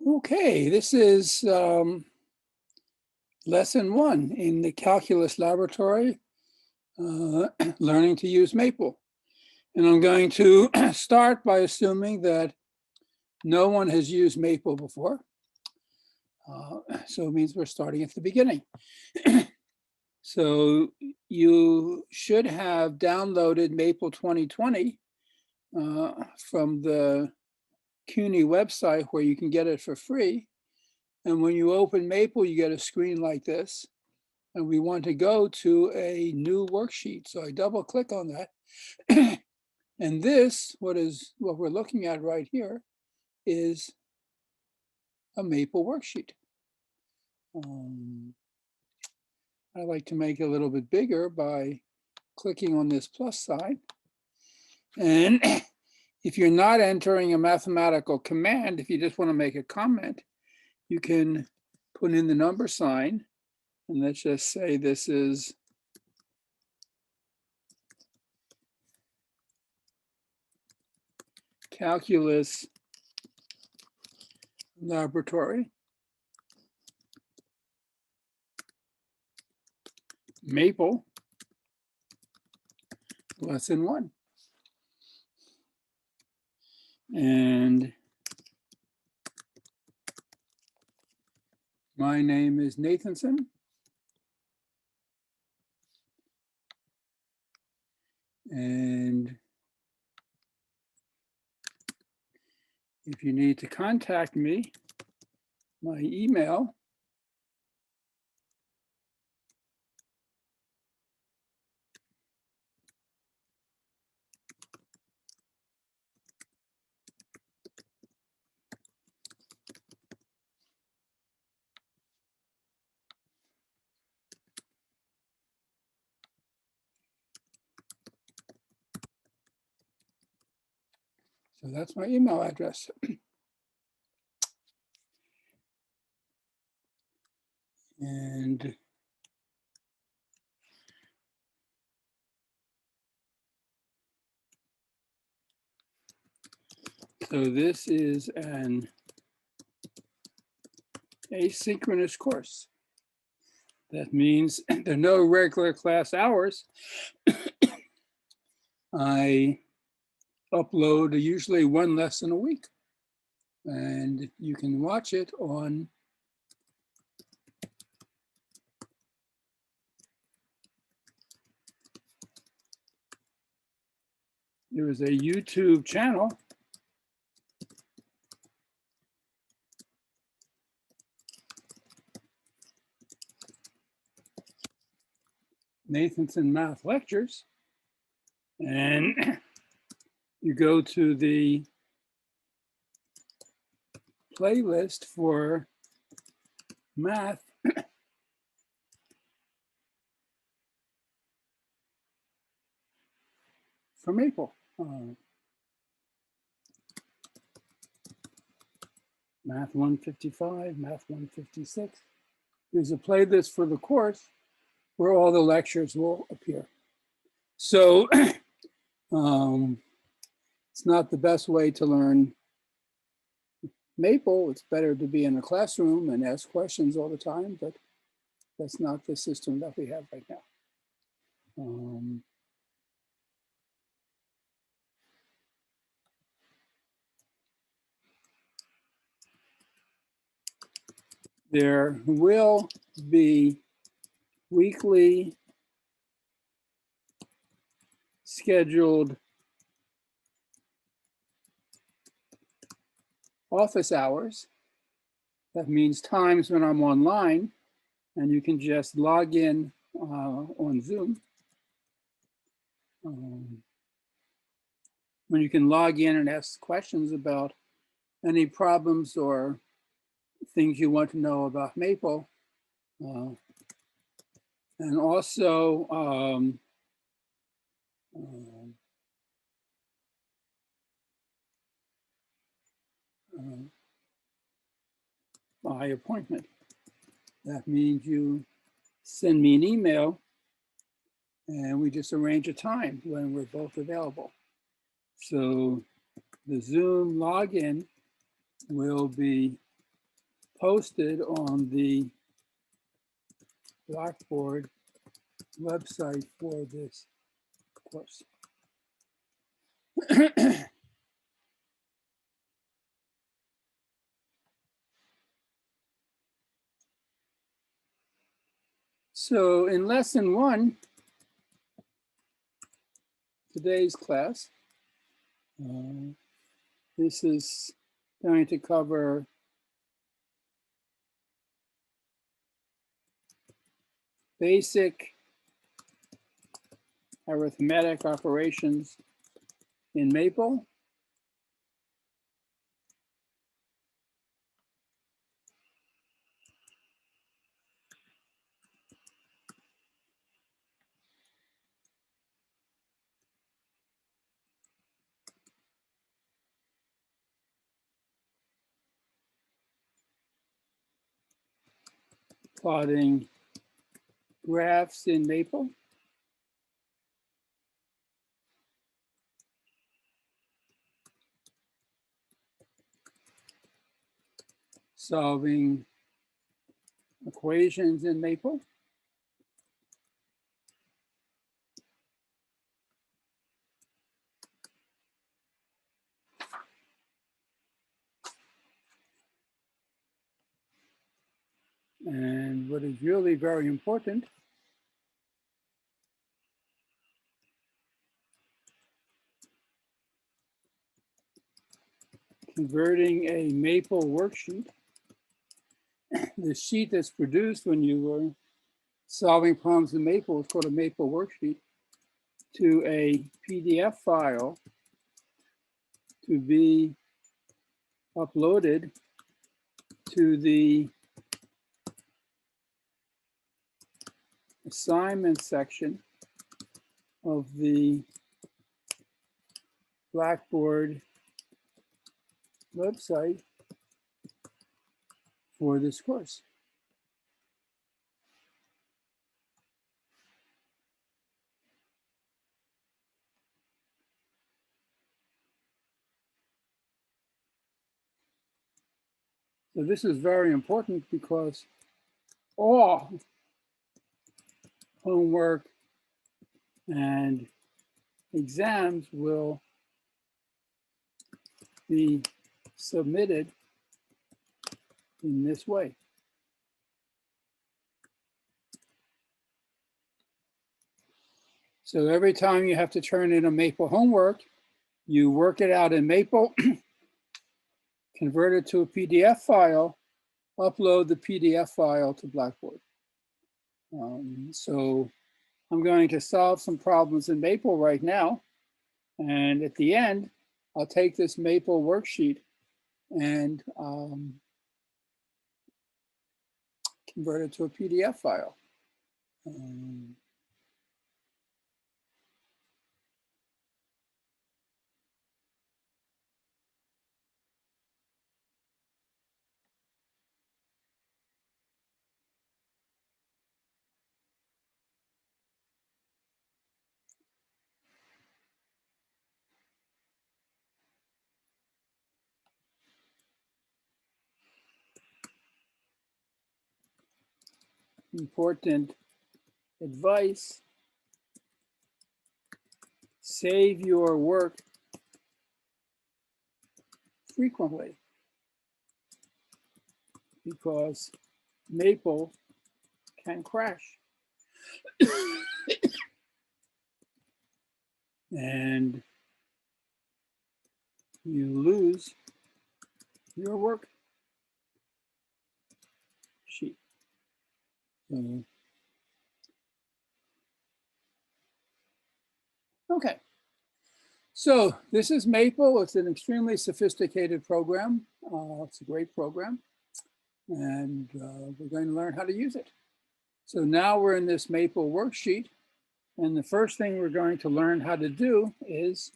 Okay, this is lesson 1 in the calculus laboratory, learning to use Maple. And I'm going to start by assuming that no one has used Maple before. So it means we're starting at the beginning. So you should have downloaded Maple 2020 from the CUNY website where you can get it for free. And when you open Maple, you get a screen like this. And we want to go to a new worksheet. So I double click on that. And this, what we're looking at right here, is a Maple worksheet. I like to make it a little bit bigger by clicking on this plus sign. And if you're not entering a mathematical command, if you just want to make a comment, you can put in the number sign. And let's just say this is calculus laboratory, Maple, lesson 1. And my name is Nathanson. And if you need to contact me, my email so that's my email address. And so this is an asynchronous course. That means there are no regular class hours. I upload usually 1 lesson a week, and you can watch it on there is a YouTube channel. Nathanson Math Lectures, and you go to the playlist for math for Maple. Math 155, Math 156. There's a playlist for the course where all the lectures will appear. So it's not the best way to learn Maple. It's better to be in a classroom and ask questions all the time, but that's not the system that we have right now. There will be weekly scheduled office hours. That means times when I'm online, and you can just log in on Zoom. When you can log in and ask questions about any problems or things you want to know about Maple. And also by appointment. That means you send me an email and we just arrange a time when we're both available. So the Zoom login will be posted on the Blackboard website for this course. So in lesson 1, today's class, this is going to cover basic arithmetic operations in Maple. Plotting graphs in Maple. Solving equations in Maple. And what is really very important, converting a Maple worksheet, the sheet that's produced when you are solving problems in Maple is called a Maple worksheet, to a PDF file to be uploaded to the assignment section of the Blackboard website for this course. So this is very important because all homework and exams will be submitted in this way. So every time you have to turn in a Maple homework, you work it out in Maple, convert it to a PDF file, upload the PDF file to Blackboard. So I'm going to solve some problems in Maple right now. And at the end, I'll take this Maple worksheet and convert it to a PDF file. Important advice: save your work frequently, because Maple can crash. And you lose your work sheet. Okay, so this is Maple. It's an extremely sophisticated program. It's a great program, and we're going to learn how to use it. So now we're in this Maple worksheet, and the first thing we're going to learn how to do is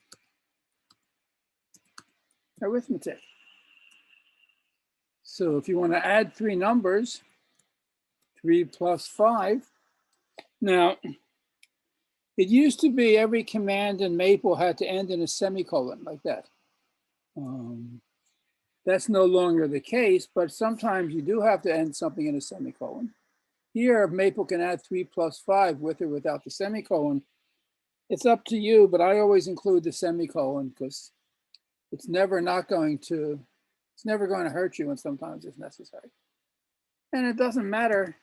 arithmetic. So if you want to add 3 numbers, 3 plus 5. Now, it used to be every command in Maple had to end in a semicolon like that. That's no longer the case, but sometimes you do have to end something in a semicolon. Here, Maple can add 3 plus 5 with or without the semicolon. It's up to you, but I always include the semicolon because it's never going to hurt you, and sometimes it's necessary. And it doesn't matter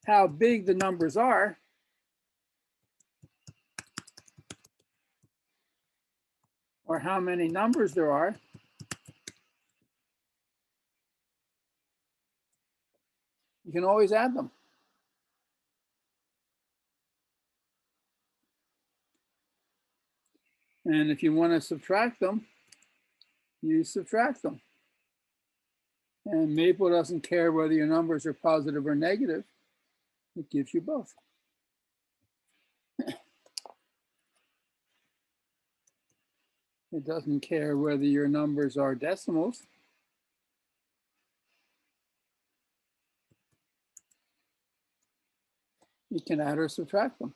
how big the numbers are. Or how many numbers there are. You can always add them. And if you want to subtract them, you subtract them. And Maple doesn't care whether your numbers are positive or negative. It gives you both. It doesn't care whether your numbers are decimals. You can add or subtract them.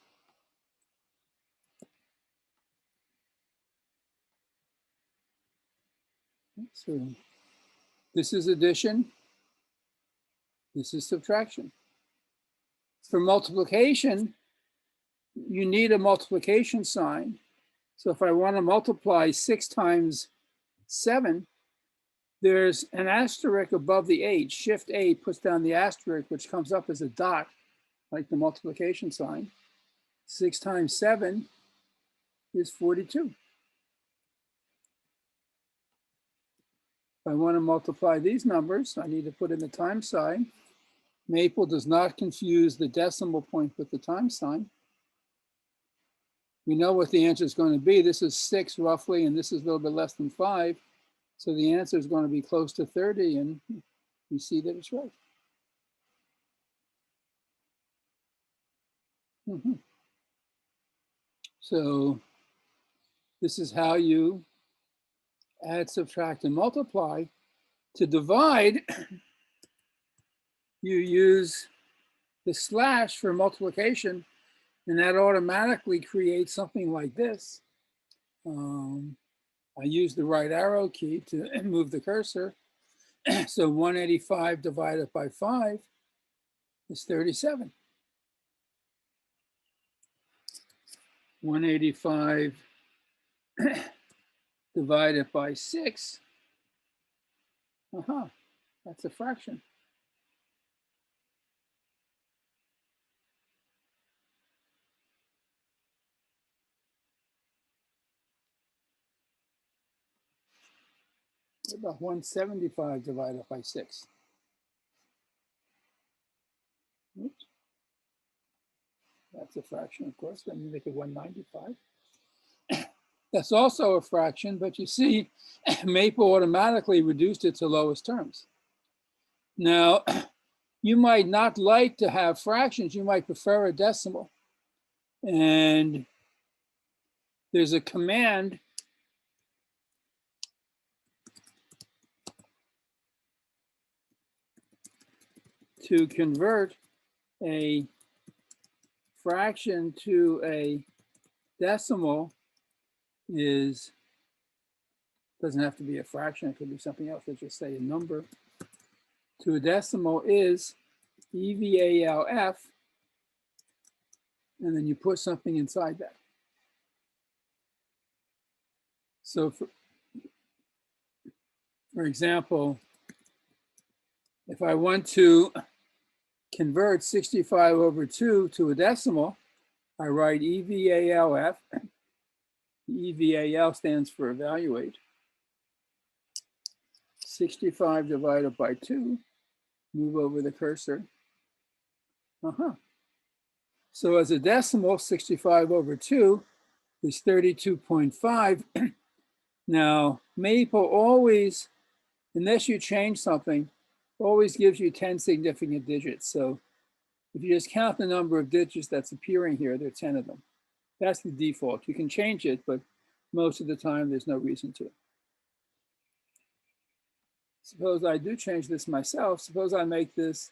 So this is addition. This is subtraction. For multiplication, you need a multiplication sign. So if I want to multiply 6 times 7, there's an asterisk above the 8. Shift 8 puts down the asterisk, which comes up as a dot, like the multiplication sign. 6 times 7 is 42. If I want to multiply these numbers, I need to put in the times sign. Maple does not confuse the decimal point with the times sign. We know what the answer is going to be. This is 6 roughly, and this is a little bit less than 5. So the answer is going to be close to 30, and you see that it's right. So this is how you add, subtract, and multiply. To divide, you use the slash for multiplication, and that automatically creates something like this. I use the right arrow key to move the cursor. So 185 divided by 5 is 37. 185 divided by 6, that's a fraction. What about 175 divided by 6? Oops. That's a fraction, of course. Then you make it 195. That's also a fraction, but you see, Maple automatically reduced it to lowest terms. Now, you might not like to have fractions. You might prefer a decimal. And there's a command to convert a fraction to a decimal. Doesn't have to be a fraction, it could be something else. Let's just say a number. To a decimal is EVALF, and then you put something inside that. So for example, if I want to convert 65 over 2 to a decimal, I write EVALF. EVAL stands for evaluate. 65 divided by 2, move over the cursor. So as a decimal, 65 over 2 is 32.5. Now, Maple always, unless you change something, always gives you 10 significant digits. So if you just count the number of digits that's appearing here, there are 10 of them. That's the default. You can change it, but most of the time there's no reason to. Suppose I do change this myself. Suppose I make this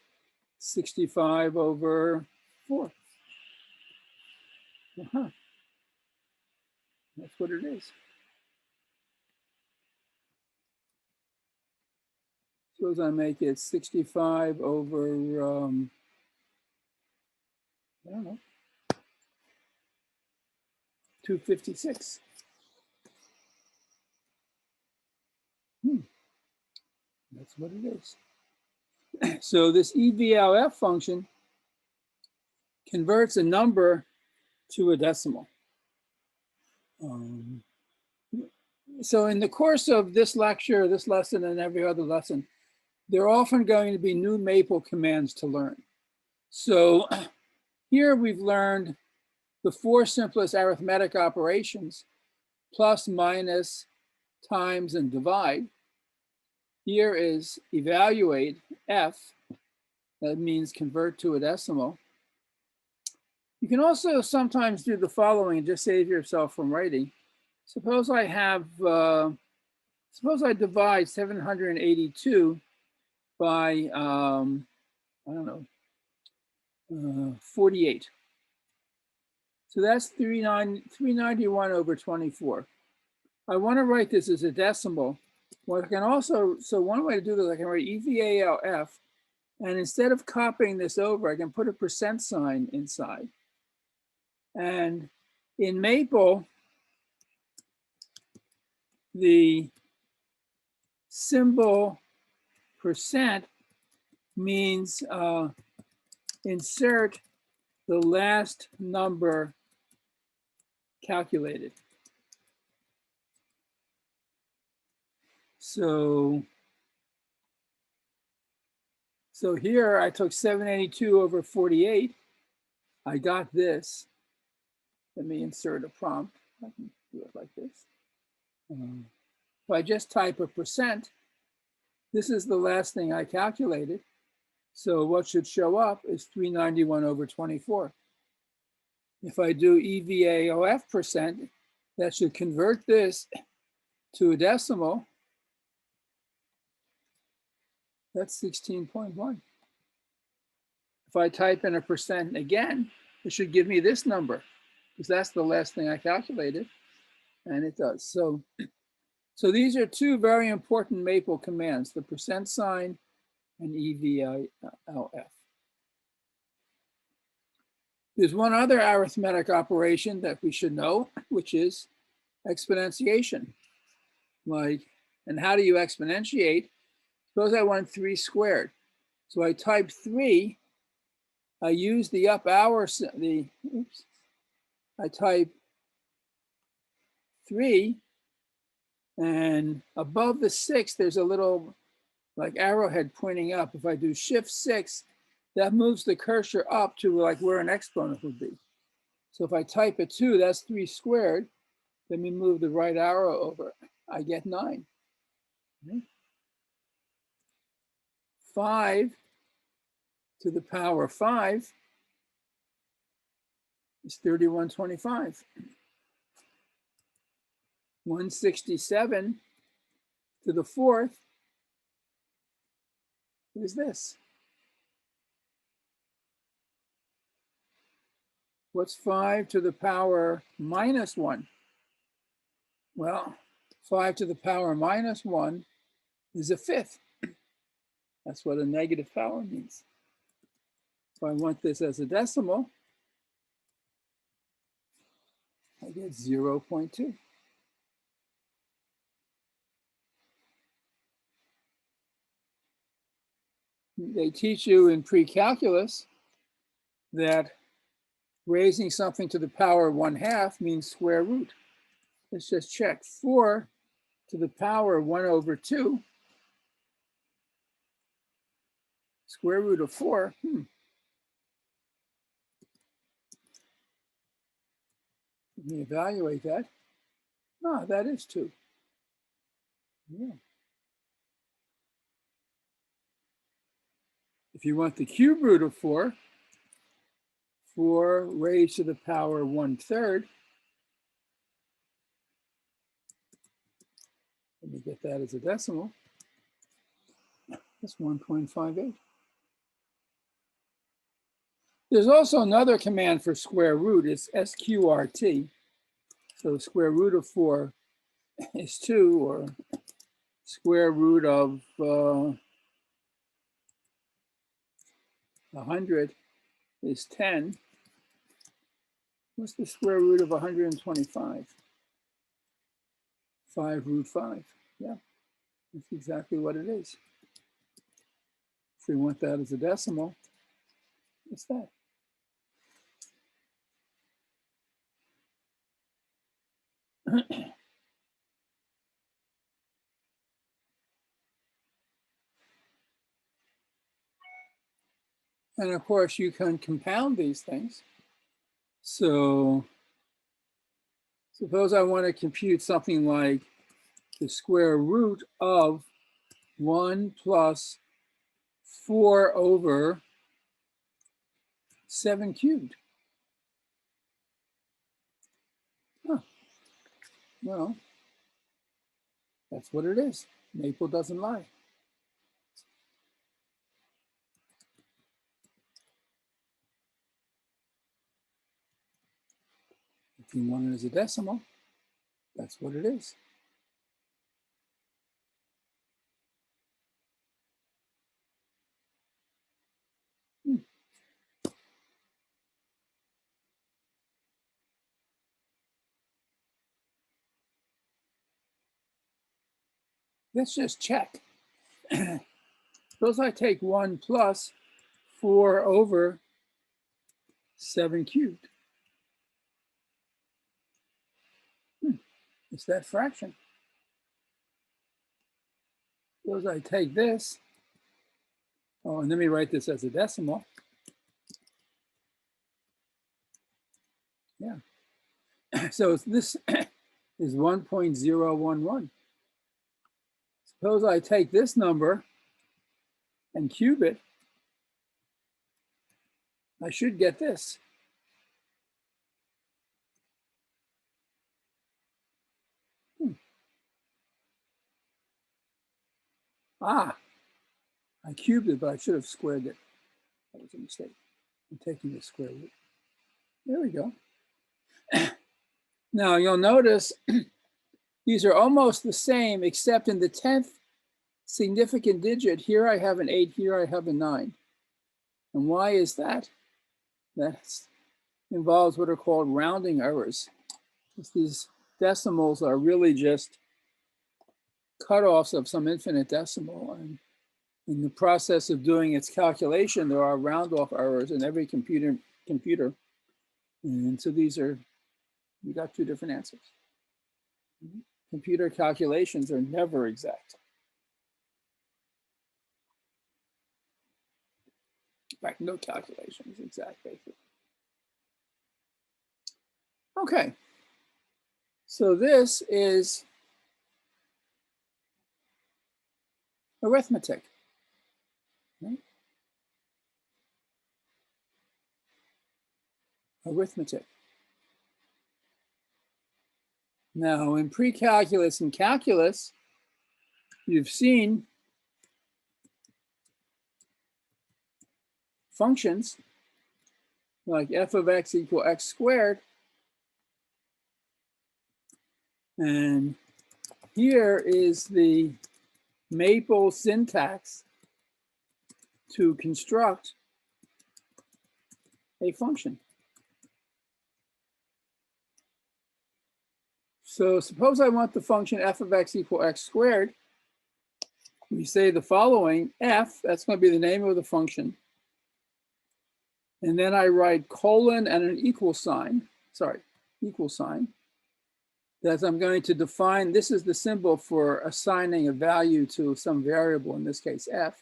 65 over 4. That's what it is. Suppose I make it 65 over, I don't know, 256. That's what it is. So this EVLF function converts a number to a decimal. So in the course of this lecture, this lesson, and every other lesson, there are often going to be new Maple commands to learn. So here we've learned the 4 simplest arithmetic operations: plus, minus, times, and divide. Here is evaluate, F. That means convert to a decimal. You can also sometimes do the following and just save yourself from writing. Suppose I have, suppose I divide 782 by, I don't know, 48. So that's 391 over 24. I want to write this as a decimal. Well, I can also, so one way to do this, I can write EVALF, and instead of copying this over, I can put a percent sign inside. And in Maple, the symbol percent means insert the last number calculated. So here I took 782 over 48. I got this. Let me insert a prompt. I can do it like this. If I just type a percent, this is the last thing I calculated. So what should show up is 391 over 24. If I do EVALF percent, that should convert this to a decimal. That's 16.1. If I type in a percent again, it should give me this number, because that's the last thing I calculated, and it does. So these are 2 very important Maple commands, the percent sign and EVALF. There's one other arithmetic operation that we should know, which is exponentiation. And how do you exponentiate? Suppose I want 3 squared. So I type 3, I use the up arrow, I type 3, and above the 6, there's a little like arrowhead pointing up. If I do shift 6, that moves the cursor up to like where an exponent would be. So if I type a 2, that's 3 squared. Let me move the right arrow over. I get 9. Okay. 5 to the power 5 is 3125. 167 to the 4th is this. What's 5 to the power minus 1? Well, 5 to the power minus 1 is a 5th. That's what a negative power means. If I want this as a decimal, I get 0.2. They teach you in pre-calculus that raising something to the power 1/2 means square root. Let's just check. 4 to the power 1 over 2. Square root of 4. Let me evaluate that. Ah, that is 2. Yeah. If you want the cube root of 4, 4 raised to the power 1/3. Let me get that as a decimal. That's 1.58. There's also another command for square root. It's SQRT. So square root of 4 is 2, or square root of 100 is 10. What's the square root of 125? 5 root 5. Yeah, that's exactly what it is. If we want that as a decimal, what's that? And of course, you can compound these things. So suppose I want to compute something like the square root of 1 plus 4 over 7 cubed. Huh. Well, that's what it is. Maple doesn't lie. If you want it as a decimal, that's what it is. Let's just check. Suppose I take 1 plus 4 over 7 cubed. It's that fraction. Suppose I take this. Oh, and let me write this as a decimal. Yeah. So this is 1.011. Suppose I take this number and cube it. I should get this. Ah, I cubed it, but I should have squared it. That was a mistake. I'm taking the square root. There we go. Now you'll notice these are almost the same, except in the 10th significant digit. Here I have an 8, here I have a 9. And why is that? That involves what are called rounding errors. These decimals are really just cutoffs of some infinite decimal. And in the process of doing its calculation, there are round-off errors in every computer. And so these are, we got two different answers. Computer calculations are never exact. In fact, no calculation is exact, basically. Okay, so this is arithmetic. Right? Arithmetic. Now, in pre-calculus and calculus, you've seen functions like f of x equal x squared. And here is the Maple syntax to construct a function. So suppose I want the function f of x equal x squared. We say the following, f, that's going to be the name of the function. And then I write colon and an equal sign, equal sign. That I'm going to define, this is the symbol for assigning a value to some variable, in this case f.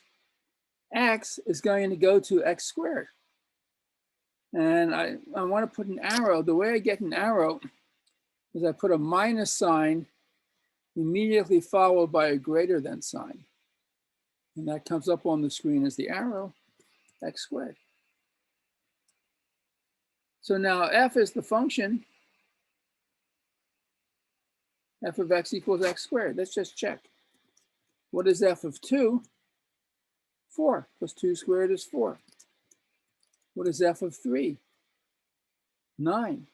X is going to go to x squared. And I want to put an arrow. The way I get an arrow is I put a minus sign immediately followed by a greater than sign. And that comes up on the screen as the arrow, x squared. So now f is the function, f of x equals x squared. Let's just check. What is f of 2? 4, plus 2 squared is 4. What is f of 3? 9.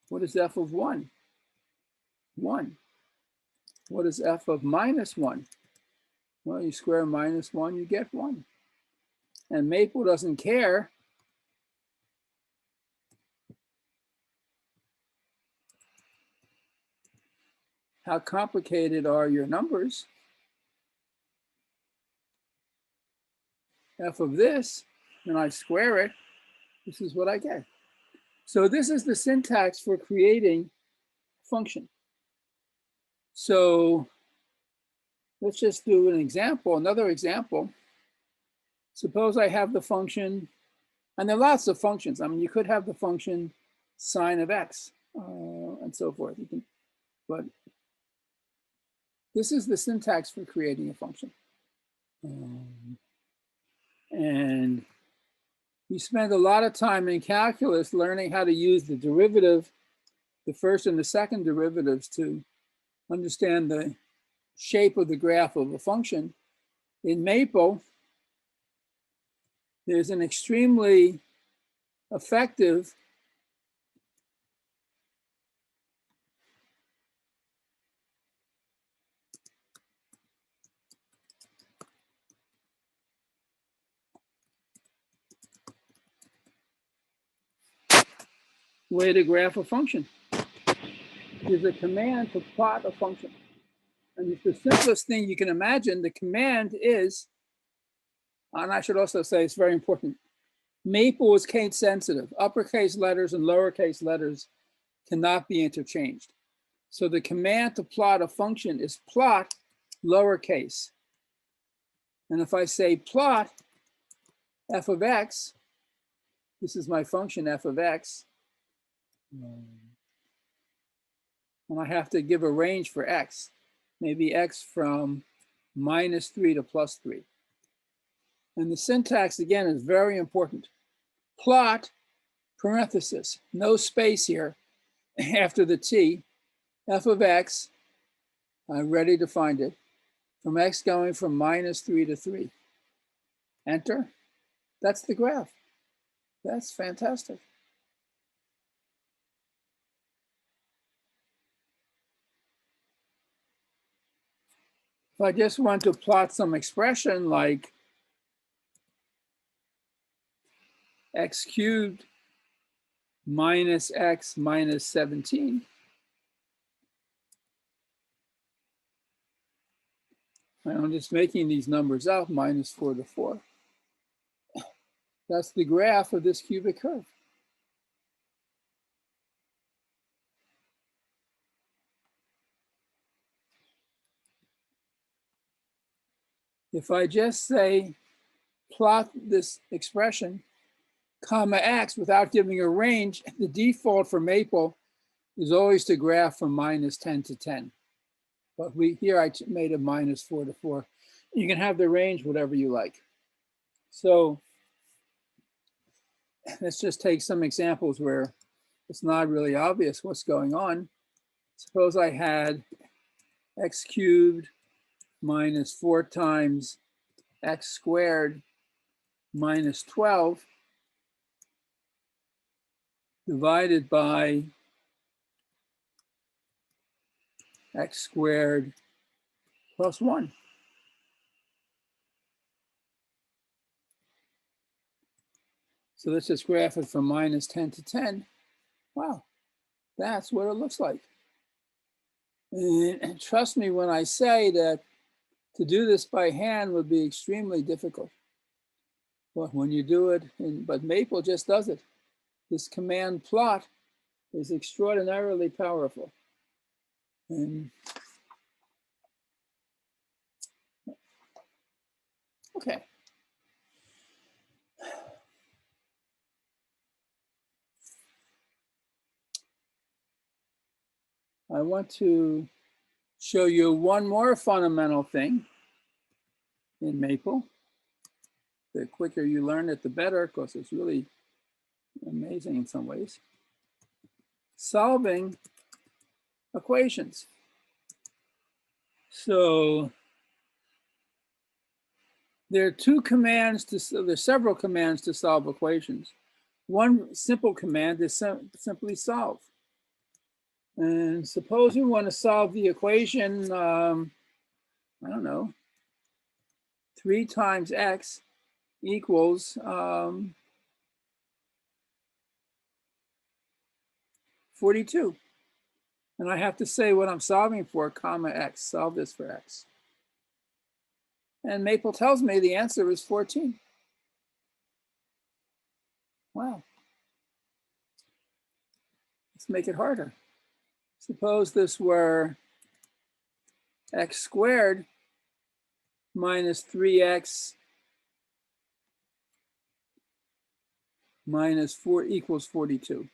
What is f of 1? 1. What is f of minus 1? Well, you square minus 1, you get 1. And Maple doesn't care how complicated are your numbers. F of this, and I square it, this is what I get. So this is the syntax for creating a function. So let's just do an example, another example. Suppose I have the function, and there are lots of functions. I mean, you could have the function sine of x and so forth. You can, but this is the syntax for creating a function. And we spend a lot of time in calculus learning how to use the derivative, the first and the second derivatives, to understand the shape of the graph of a function. In Maple, there's an extremely effective way to graph a function. There's a command to plot a function. And it's the simplest thing you can imagine. The command is, and I should also say it's very important, Maple is case sensitive. Uppercase letters and lowercase letters cannot be interchanged. So the command to plot a function is plot lowercase. And if I say plot f of x, this is my function f of x, and I have to give a range for x, maybe x from -3 to +3. And the syntax, again, is very important. Plot, parenthesis, no space here after the t, f of x, I'm ready to find it, from x going from -3 to 3. Enter. That's the graph. That's fantastic. If I just want to plot some expression like x cubed minus x minus 17, I'm just making these numbers up, -4 to 4. That's the graph of this cubic curve. If I just say plot this expression, comma x, without giving a range, the default for Maple is always to graph from -10 to 10. But here I made a -4 to 4. You can have the range whatever you like. So let's just take some examples where it's not really obvious what's going on. Suppose I had x cubed minus 4 times x squared minus 12 divided by x squared plus 1. So let's just graph it from -10 to 10. Wow, that's what it looks like. And trust me when I say that to do this by hand would be extremely difficult. But when you do it, but Maple just does it. This command plot is extraordinarily powerful. And okay. I want to show you one more fundamental thing in Maple. The quicker you learn it, the better, because it's really amazing in some ways. Solving equations. So there are there's several commands to solve equations. One simple command is simply solve. And suppose we want to solve the equation, I don't know, 3 times x equals 42. And I have to say what I'm solving for, comma x, solve this for x. And Maple tells me the answer is 14. Wow. Let's make it harder. Suppose this were x squared minus 3x minus 4 equals 42.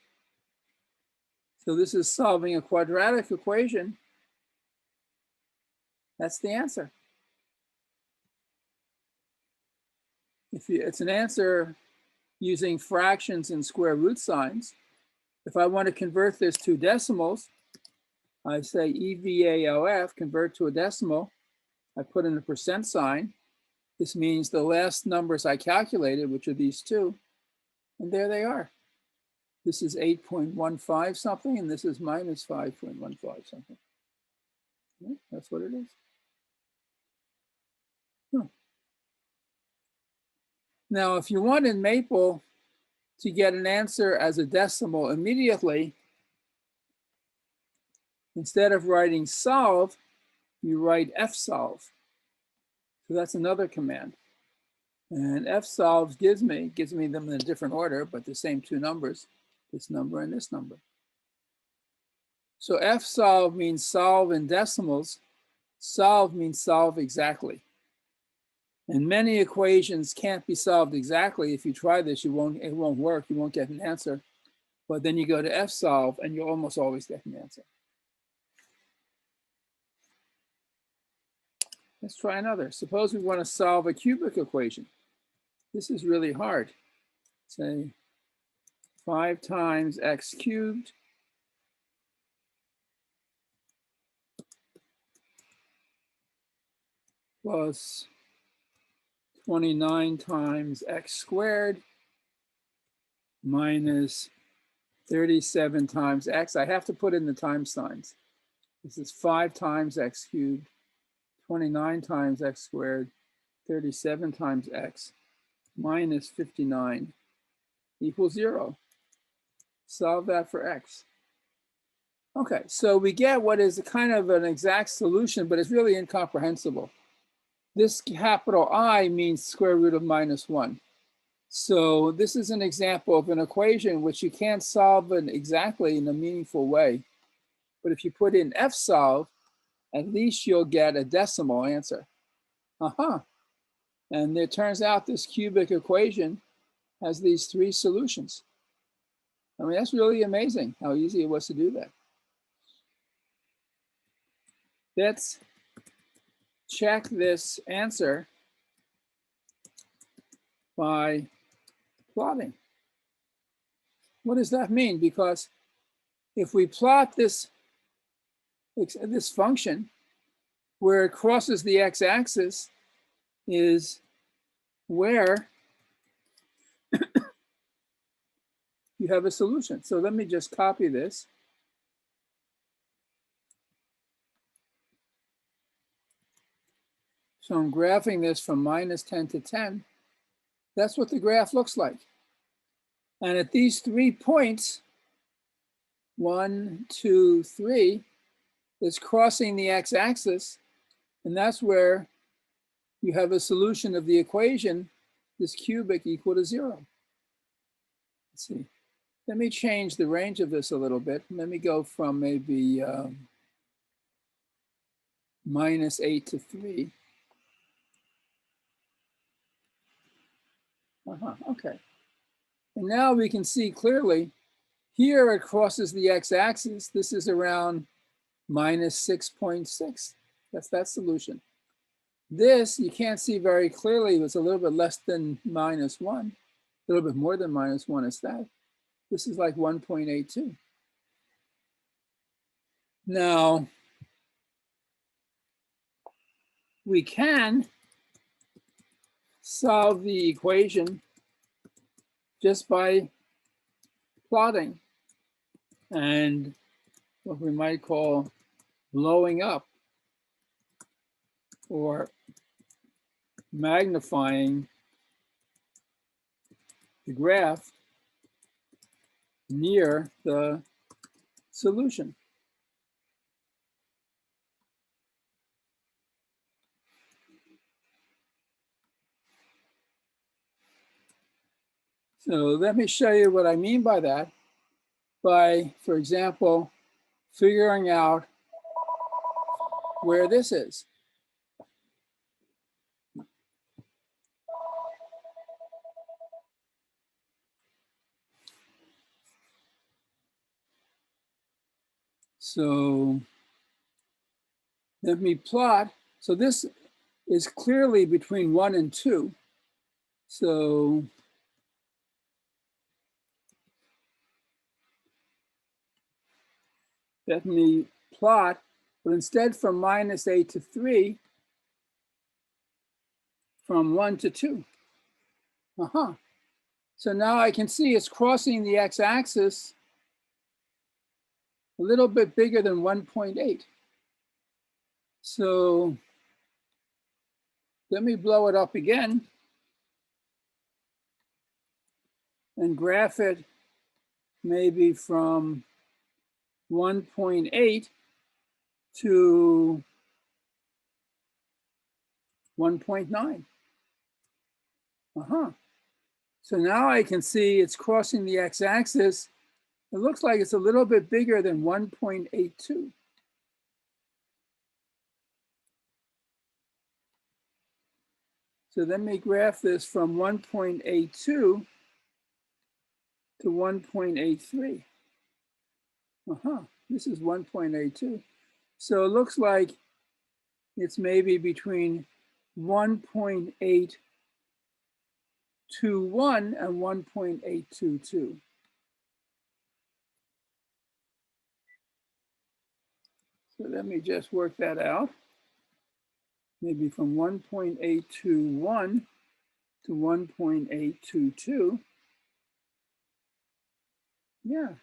So this is solving a quadratic equation. That's the answer. It's an answer using fractions and square root signs. If I want to convert this to decimals, I say EVALF, convert to a decimal. I put in a percent sign. This means the last numbers I calculated, which are these two, and there they are. This is 8.15 something, and this is minus 5.15 something. Yeah, that's what it is. Now, if you wanted Maple to get an answer as a decimal immediately, instead of writing solve, you write fsolve. So that's another command. And fsolve gives me them in a different order, but the same two numbers, this number and this number. So fsolve means solve in decimals. Solve means solve exactly. And many equations can't be solved exactly. If you try this, it won't work. You won't get an answer. But then you go to fsolve, and you'll almost always get an answer. Let's try another. Suppose we want to solve a cubic equation. This is really hard. Say 5 times x cubed plus 29 times x squared minus 37 times x. I have to put in the times signs. This is 5 times x cubed, 29 times x squared, 37 times x minus 59 equals 0. Solve that for x. Okay, so we get what is a kind of an exact solution, but it's really incomprehensible. This capital I means square root of minus 1. So this is an example of an equation which you can't solve exactly in a meaningful way. But if you put in fsolve, at least you'll get a decimal answer. And it turns out this cubic equation has these 3 solutions. I mean, that's really amazing how easy it was to do that. Let's check this answer by plotting. What does that mean? Because if we plot this function where it crosses the x-axis is where you have a solution. So let me just copy this. So I'm graphing this from minus 10 to 10. That's what the graph looks like. And at these 3 points, 1, 2, 3, is crossing the x-axis. And that's where you have a solution of the equation, this cubic equal to 0. Let's see. Let me change the range of this a little bit. Let me go from maybe minus 8 to 3. Okay. And now we can see clearly here it crosses the x-axis. This is around minus 6.6. That's that solution. This you can't see very clearly. It's a little bit less than minus 1. A little bit more than minus 1 is that. This is like 1.82. Now, we can solve the equation just by plotting and what we might call blowing up or magnifying the graph near the solution. So let me show you what I mean by that by, for example, figuring out where this is. So let me plot. So this is clearly between 1 and 2. So let me plot, but instead from -8 to 3, from 1 to 2. So now I can see it's crossing the x-axis a little bit bigger than 1.8. So let me blow it up again and graph it maybe from 1.8 to 1.9. So now I can see it's crossing the x-axis. It looks like it's a little bit bigger than 1.82. So let me graph this from 1.82 to 1.83. This is 1.82. So it looks like it's maybe between 1.821 and 1.822. So let me just work that out. Maybe from 1.821 to 1.822. Yeah.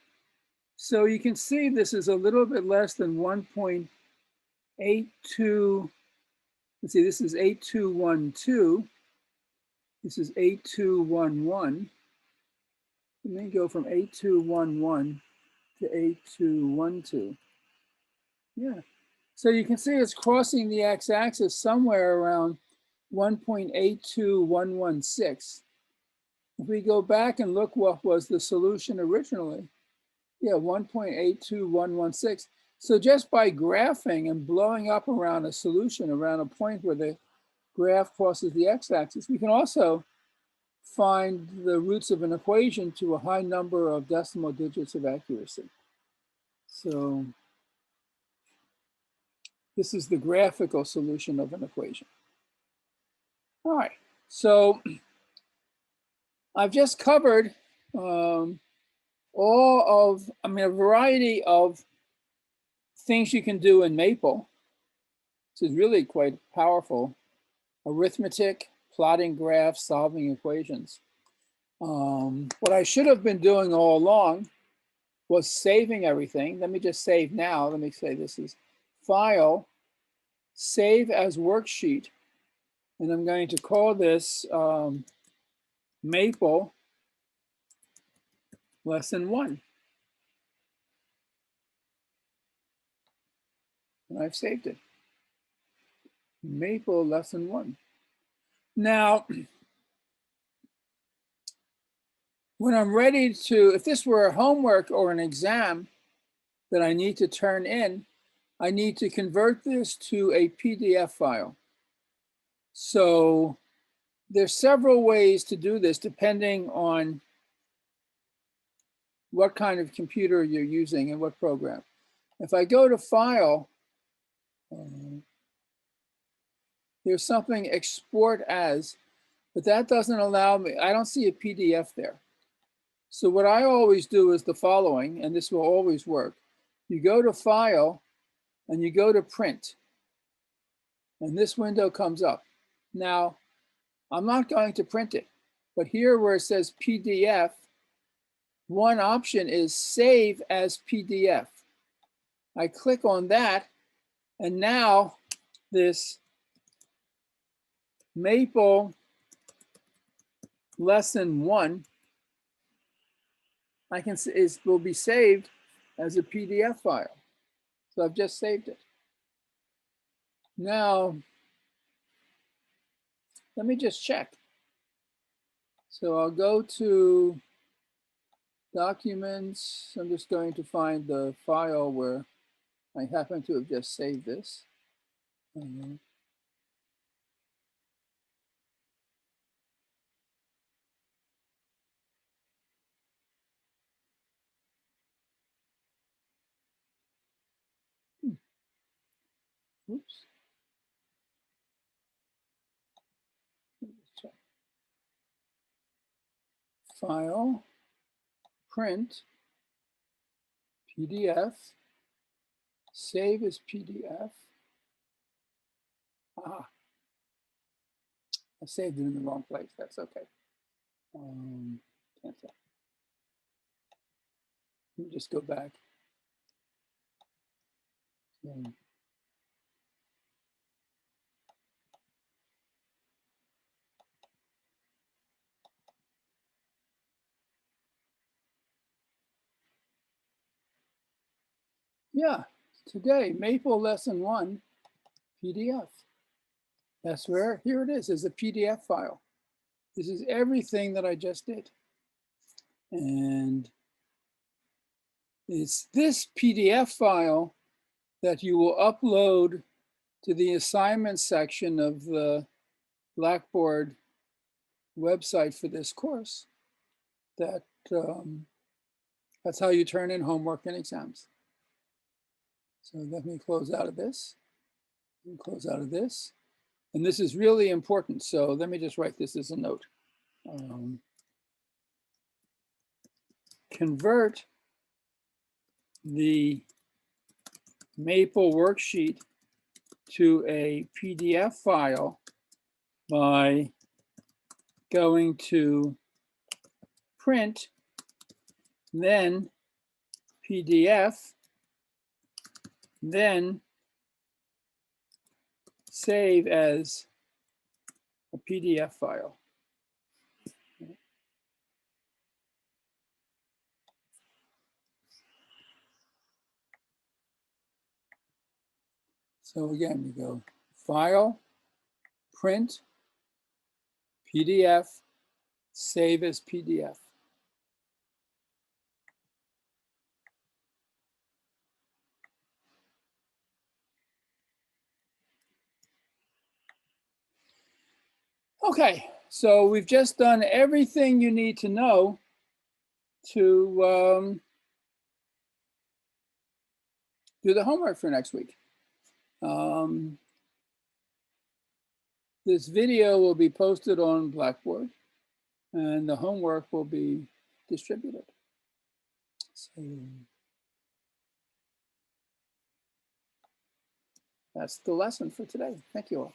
So you can see this is a little bit less than 1.82. Let's see, this is 8212. This is 8211. Let me go from 8211 to 8212. Yeah. So you can see it's crossing the x-axis somewhere around 1.82116. If we go back and look what was the solution originally, yeah, 1.82116. So just by graphing and blowing up around a solution, around a point where the graph crosses the x-axis, we can also find the roots of an equation to a high number of decimal digits of accuracy. So this is the graphical solution of an equation. All right, so I've just covered a variety of things you can do in Maple. This is really quite powerful. Arithmetic, plotting graphs, solving equations. What I should have been doing all along was saving everything. Let me just save now. Let me say this is File, Save as Worksheet. And I'm going to call this Maple-Lesson-01. And I've saved it. Maple-Lesson-01. Now, when I'm ready to, if this were a homework or an exam that I need to turn in, I need to convert this to a PDF file. So there's several ways to do this depending on what kind of computer you're using and what program. If I go to File, there's something Export As, but that doesn't allow me, I don't see a PDF there. So what I always do is the following, and this will always work. You go to File, and you go to Print, and this window comes up. Now, I'm not going to print it, but here where it says PDF, one option is Save as PDF. I click on that, and now this Maple-Lesson-01 it will be saved as a PDF file. So I've just saved it. Now, let me just check. So I'll go to Documents. I'm just going to find the file where I happen to have just saved this. Oops. File, print, PDF, save as PDF. Ah, I saved it in the wrong place. That's okay. Cancel. Let me just go back. Yeah, today, Maple-Lesson-01 PDF. That's where, here it is, as a PDF file. This is everything that I just did. And it's this PDF file that you will upload to the assignment section of the Blackboard website for this course. That's how you turn in homework and exams. So let me close out of this and close out of this. And this is really important. So let me just write this as a note. Convert the Maple worksheet to a PDF file by going to print, then PDF, then save as a PDF file. So again, you go File, Print, PDF, Save as PDF. Okay, so we've just done everything you need to know to do the homework for next week. This video will be posted on Blackboard and the homework will be distributed. So that's the lesson for today. Thank you all.